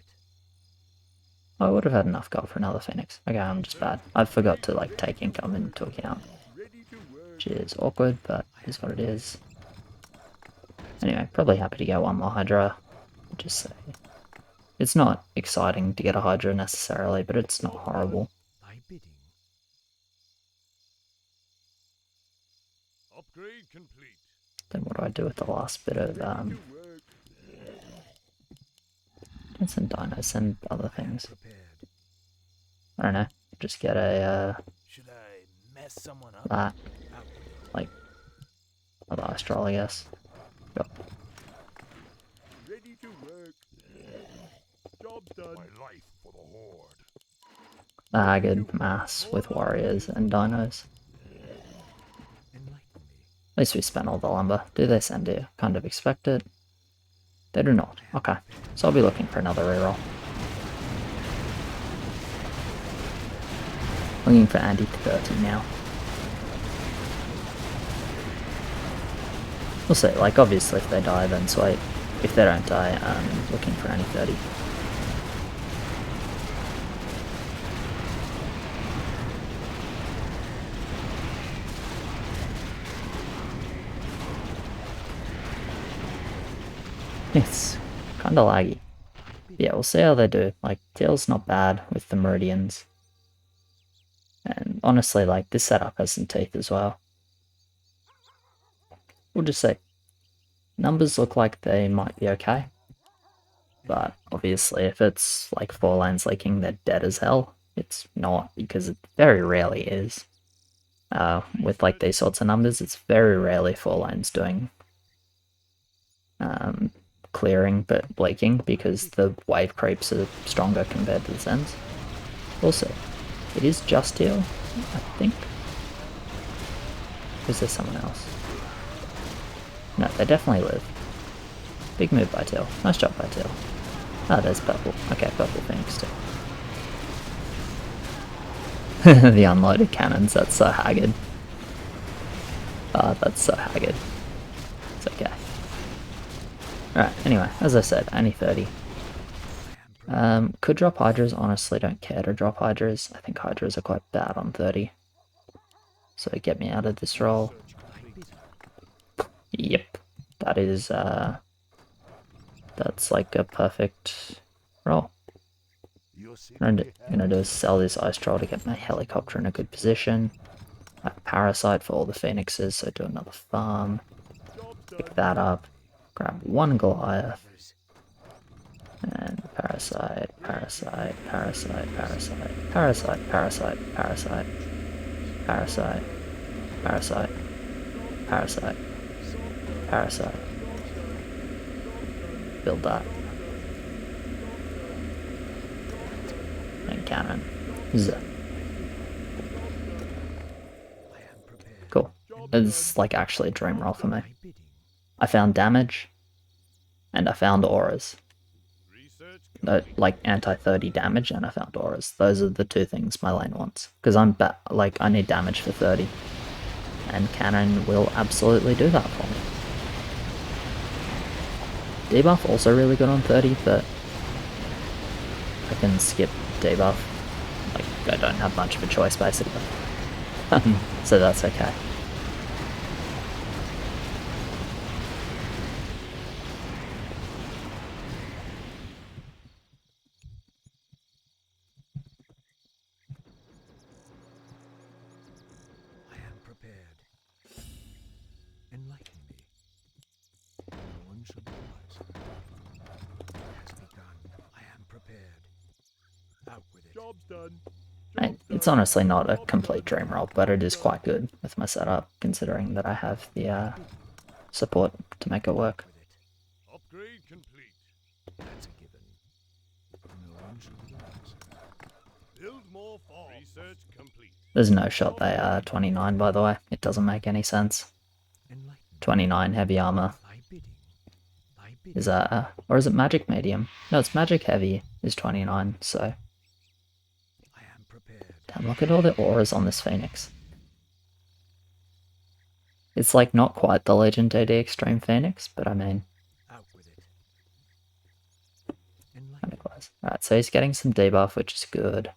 I would have had enough gold for another Phoenix. Okay, I'm just bad. I forgot to like take income into account. Ready to work. Which is awkward, but is what it is. Anyway, probably happy to get one more Hydra. Just say it's not exciting to get a Hydra necessarily, but it's not horrible. By bidding. Upgrade complete. Then what do I do with the last bit of To work. and some dinos and other things? Prepared. I don't know. Just get a Should I mess someone up? that Out with it. like other Astral, I guess. Yep. Ready to work. Job done. My life for the Horde. The Haggard mass with warriors and dinos. Enlighten me. At least we spent all the lumber. Do they send you? Kind of expect it. They do not. Okay. So I'll be looking for another reroll. Looking for Andy 30 now. We'll see. Like, obviously if they die, then sweet. If they don't die, looking for Andy 30. It's kinda laggy. Yeah, we'll see how they do. Like, Teal's not bad with the Meridians. And honestly, like, this setup has some teeth as well. We'll just see. Numbers look like they might be okay. But obviously, if it's like 4 lanes leaking, they're dead as hell. It's not, because it very rarely is. With like these sorts of numbers, it's very rarely 4 lanes doing clearing but leaking, because the wave creeps are stronger compared to the Zens. Also, it is just Teal, I think. Or is there someone else? No, they definitely live. Big move by Teal. Nice job by Teal. Ah, there's Purple. Okay, Purple Phoenix too. The unloaded cannons, that's so haggard. Ah, that's so haggard. It's okay. Alright, anyway, as I said, only 30. Could drop Hydras, honestly don't care to drop Hydras. I think Hydras are quite bad on 30. So get me out of this roll. Yep, that is, that's like a perfect roll. What I'm gonna do is sell this Ice Troll to get my helicopter in a good position. I have Parasite for all the Phoenixes, so do another farm. Pick that up. Grab one Goliath. And Parasite, Parasite, Parasite, Parasite, Parasite, Parasite, Parasite, Parasite, Parasite, Parasite, Parasite. Build that. And cannon. Z. Cool. It's like actually a dream roll for me. I found damage, and I found auras. Like anti-30 damage, and I found auras. Those are the two things my lane wants. Because like I need damage for 30. And cannon will absolutely do that for me. Debuff also really good on 30, but I can skip debuff. Like, I don't have much of a choice, basically. So that's okay. I am prepared. Enlighten me. No one shall be wiser. It has begun. I am prepared. Out with it. Job's done. It's honestly not a complete dream roll, but it is quite good with my setup, considering that I have the support to make it work. With it. Upgrade complete. That's a given. No one shall be wiser. Build more farms. Research complete. There's no shot they are 29, by the way. It doesn't make any sense. Enlighten me. 29 heavy armor. Thy bidding. Thy bidding. Is that, or is it magic medium? No, it's magic heavy is 29, so. I am prepared. Damn, look at all the auras on this Phoenix. It's like not quite the Legend DD Extreme Phoenix, but I mean, Out with it. kind Enlighten of close. Alright, so he's getting some debuff, which is good.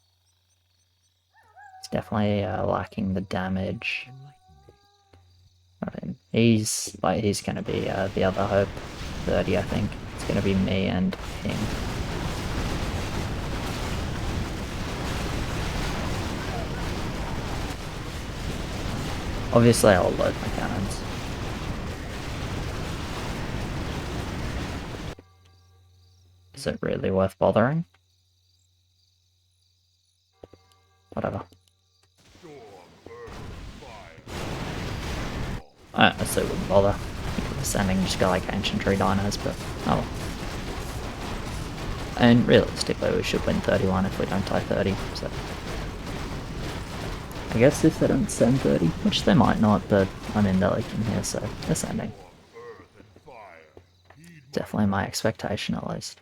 He's definitely lacking the damage. Enlighten me. Right, he's gonna be the other hope. 30, I think. It's gonna be me and him. Obviously, I'll load my cannons. Is it really worth bothering? Whatever. I honestly wouldn't bother. Sending just go like Ancient Tree Dinos, but oh well. And realistically, we should win 31 if we don't tie 30, so. I guess if they don't send 30, which they might not, but I'm in the league in here, so they're sending. Definitely my expectation, at least.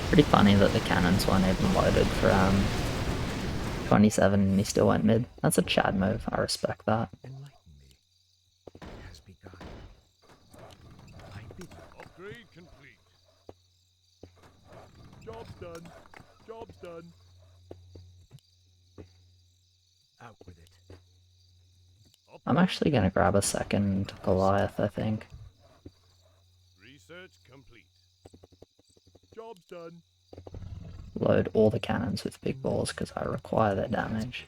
Pretty funny that the cannons weren't even loaded for 27 and he still went mid. That's a Chad move, I respect that. Enlighten me. It has begun. Thy bidding. Upgrade complete. Job's done. Job's done. Out with it. I'm actually going to grab a second Goliath, I think. Research complete. Job's done. Load all the cannons with big balls because I require their damage.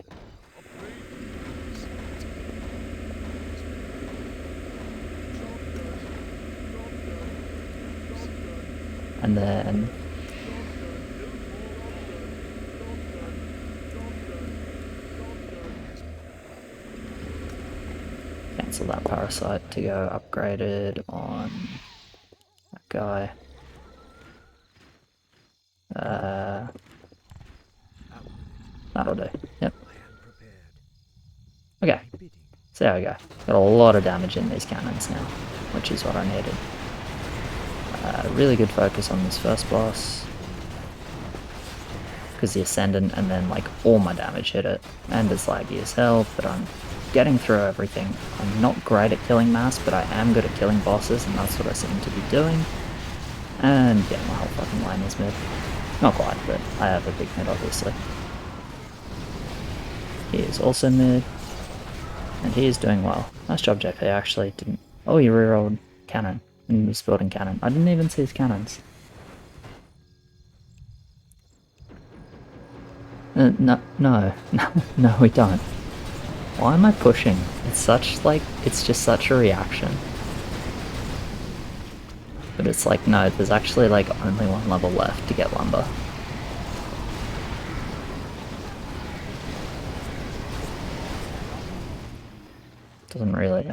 And then cancel that parasite to go upgraded on that guy. That'll do. Yep. Okay. So there we go. Got a lot of damage in these cannons now, which is what I needed. Really good focus on this first boss. Because the Ascendant and then like all my damage hit it. And it's laggy as hell, but I'm getting through everything. I'm not great at killing mass, but I am good at killing bosses, and that's what I seem to be doing. And yeah, my whole fucking lane is mid. Not quite, but I have a big mid obviously. He is also mid. And he is doing well. Nice job, JP. I actually didn't... Oh, he rerolled cannon. And was building cannon. I didn't even see his cannons. No, we don't. Why am I pushing? It's such, like, it's just such a reaction. But it's like, no, there's actually, like, only one level left to get lumber. Doesn't really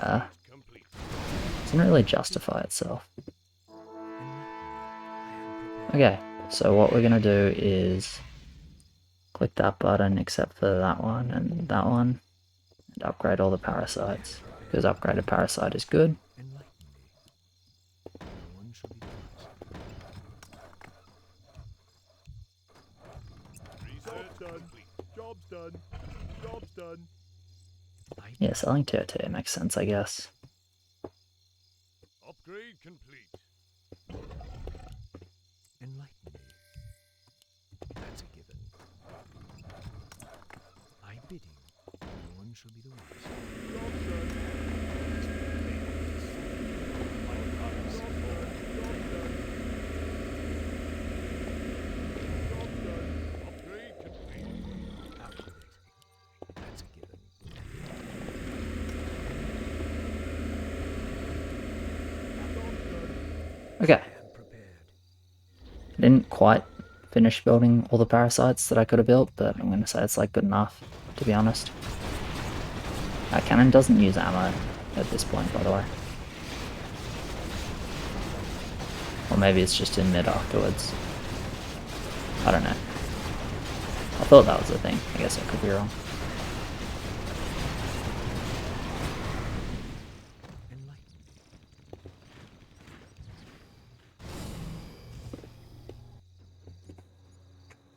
justify itself. Okay, so what we're gonna do is click that button except for that one, and upgrade all the parasites, because upgraded parasite is good. Research done. Job's done. Job's done. Yeah, selling tier 2 makes sense, I guess. Upgrade complete. Enlighten me. That's a given. My bidding, no one shall be the wiser. Job's done. Job's done. Job's done. Upgrade complete. Out with it. That's a given. Job's done. Okay, I am prepared. I didn't quite finish building all the parasites that I could have built, but I'm going to say it's like good enough, to be honest. Our cannon doesn't use ammo at this point, by the way. Or maybe it's just in mid afterwards. I don't know. I thought that was a thing. I guess I could be wrong. Enlighten me.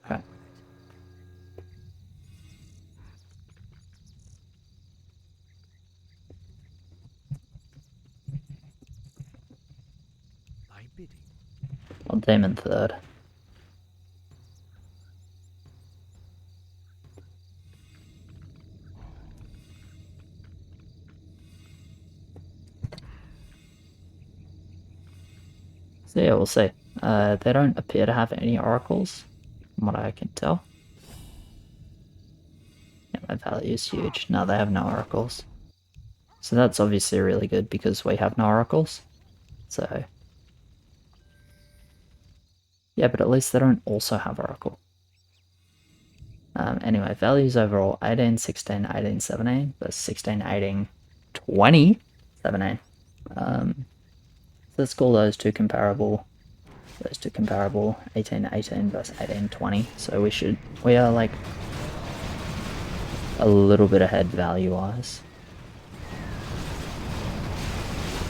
Okay. Out with it. My bidding. I'll demon third. So yeah, we'll see. They don't appear to have any oracles, from what I can tell. Yeah, my value is huge. No, they have no oracles. So that's obviously really good because we have no oracles. So yeah, but at least they don't also have oracle. Anyway, values overall 18, 16, 18, 17 versus 16, 18, 20, 17. So let's call those two comparable. 18, 18 versus 18, 20. So we are like a little bit ahead value-wise.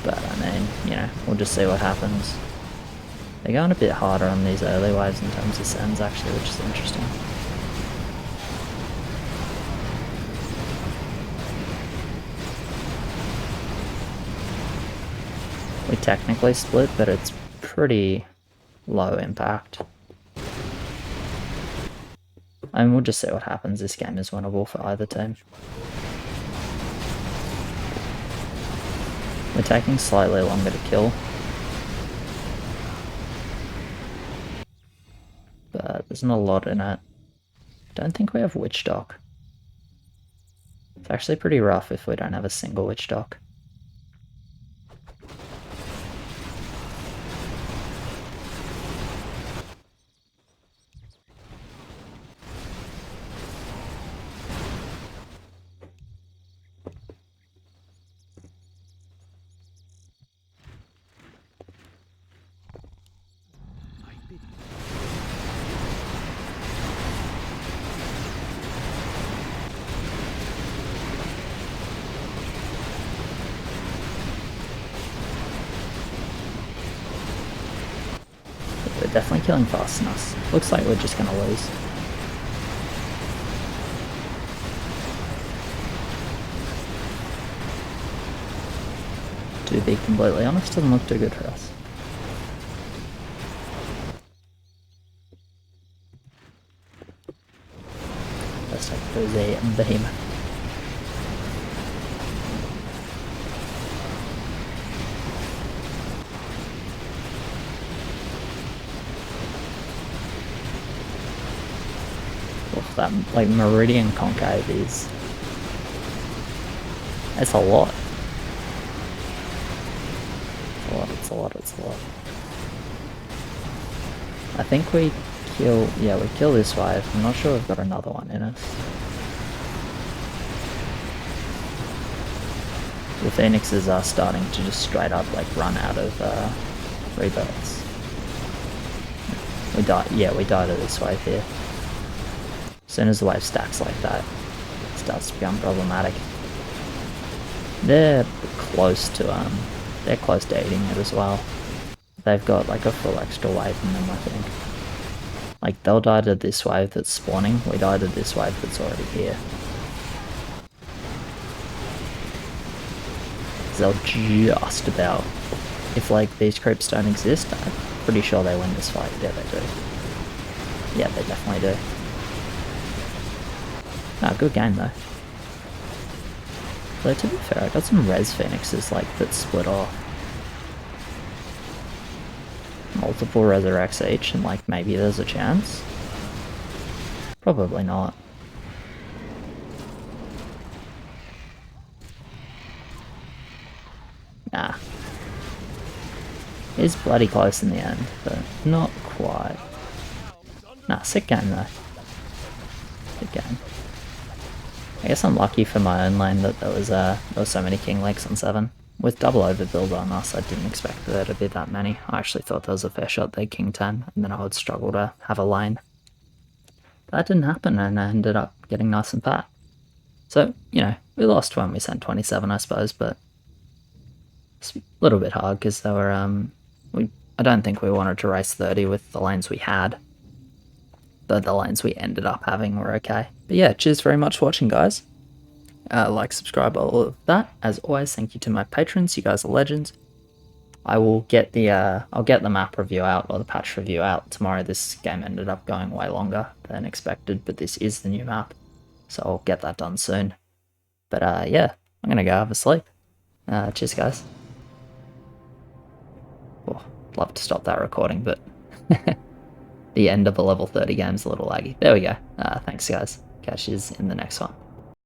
But I mean, you know, we'll just see what happens. They're going a bit harder on these early waves in terms of sends actually, which is interesting. We technically split, but it's pretty low impact. And we'll just see what happens. This game is winnable for either team. We're taking slightly longer to kill. But there's not a lot in it. Don't think we have Witch Dock. It's actually pretty rough if we don't have a single Witch Dock. My bidding. We're definitely killing faster than us. Looks like we're just gonna lose. To be completely honest, doesn't look too good for us. Let's take those a behemoth. That like Meridian Concave is, it's a lot. It's a lot. I think we kill, yeah, we kill this wave. I'm not sure we've got another one in us. The Phoenixes are starting to just straight up like run out of rebirths. We die to this wave here. As soon as the wave stacks like that, it starts to become problematic. They're close to eating it as well. They've got like a full extra wave in them, I think. Like they'll die to this wave that's spawning, we die to this wave that's already here. they'll just about... If, like, these creeps don't exist, I'm pretty sure they win this fight. Yeah, they do. Yeah, they definitely do. Ah, good game, though. Though, to be fair, I got some res phoenixes, like, that split off. Multiple resurrects each, and, like, maybe there's a chance? Probably not. Nah. It's bloody close in the end, but not quite. Nah, sick game though. Good game. I guess I'm lucky for my own lane that there was so many King Lakes on 7. With double overbuild on us, I didn't expect there to be that many. I actually thought there was a fair shot they'd King 10, and then I would struggle to have a lane. But that didn't happen, and I ended up getting nice and fat. So, you know, we lost when we sent 27, I suppose, but it's a little bit hard because they were, I don't think we wanted to race 30 with the lanes we had. Though the lanes we ended up having were okay. But yeah, cheers very much for watching, guys. Like, subscribe, all of that. As always, thank you to my patrons. You guys are legends. I will get the I'll get the map review out, or the patch review out tomorrow. This game ended up going way longer than expected, but this is the new map, so I'll get that done soon. But yeah, I'm gonna go have a sleep. Cheers, guys. Oh, I'd love to stop that recording, but the end of a level 30 game's a little laggy. There we go. Thanks, guys. Catch you in the next one.